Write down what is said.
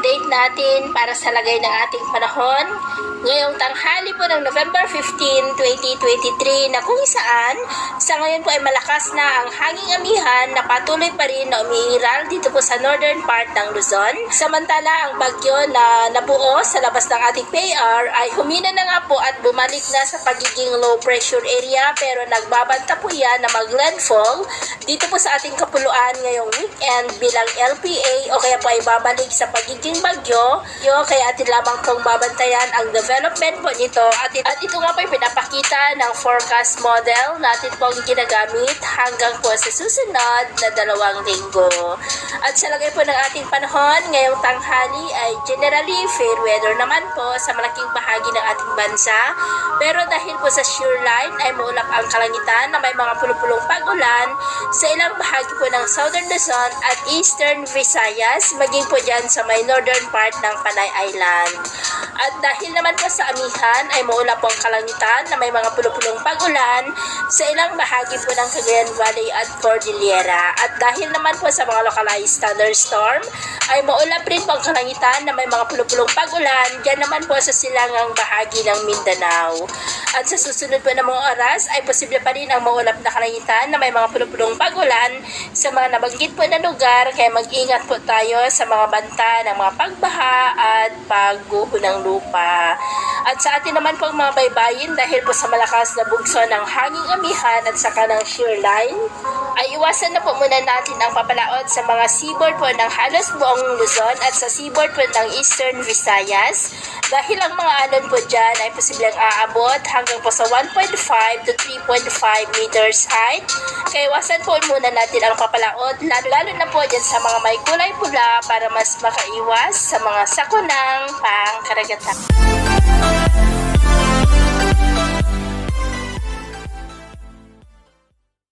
update natin para sa lagay ng ating panahon ngayong tanghali po ng November 15, 2023 na kung saan sa ngayon po ay malakas na ang hanging amihan na patuloy pa rin na umiiral dito po sa northern part ng Luzon. Samantala ang bagyo na nabuo sa labas ng ating PAR ay humina na nga po at bumalik na sa pagiging low pressure area pero nagbabanta po yan na mag-landfall dito po sa ating kapuluan ngayong weekend bilang LPA o kaya po ay babalik sa pagiging bagyo. Kaya atin lamang pong babantayan ang development po nito at ito nga po ay pinapakita ng forecast model natin pong ginagamit hanggang po sa susunod na 2 linggo. At sa lagay po ng ating panahon ngayong tanghali ay generally fair weather naman po sa malaking bahagi ng ating bansa pero dahil po sa shear line ay maulap ang kalangitan na may mga pulupulong pag-ulan sa ilang bahagi po ng Southern Luzon at Eastern Visayas, maging po dyan sa may northern part ng Panay Island. At dahil naman po sa amihan ay maulap po ang kalangitan na may mga pulupulong pag-ulan sa ilang bahagi po ng Cagayan Valley at Cordillera. At dahil naman po sa mga localized thunderstorm ay maulap rin po ang kalangitan na may mga pulupulong pag-ulan dyan naman po sa silangang bahagi ng Mindanao. At sa susunod po ng mga oras ay posible pa rin ang maulap na kalangitan na may mga pulupulong pag-ulan sa mga nabanggit po na lugar kaya mag-ingat po tayo sa mga banta ng mga pagbaha at pagguho ng lupa. At sa atin naman po ang mga baybayin dahil po sa malakas na bugso ng hanging amihan at saka ng shear line ay iwasan na po muna natin ang papalaot sa mga seaboard po ng halos buong Luzon at sa seaboard po ng Eastern Visayas dahil ang mga alon po dyan ay posibleng aabot hanggang po sa 1.5 to 3.5 meters height. Kaya iwasan po muna natin ang papalaot lalo na po dyan sa mga may kulay pula para mas makaiwas sa mga sakunang pangkaragatan.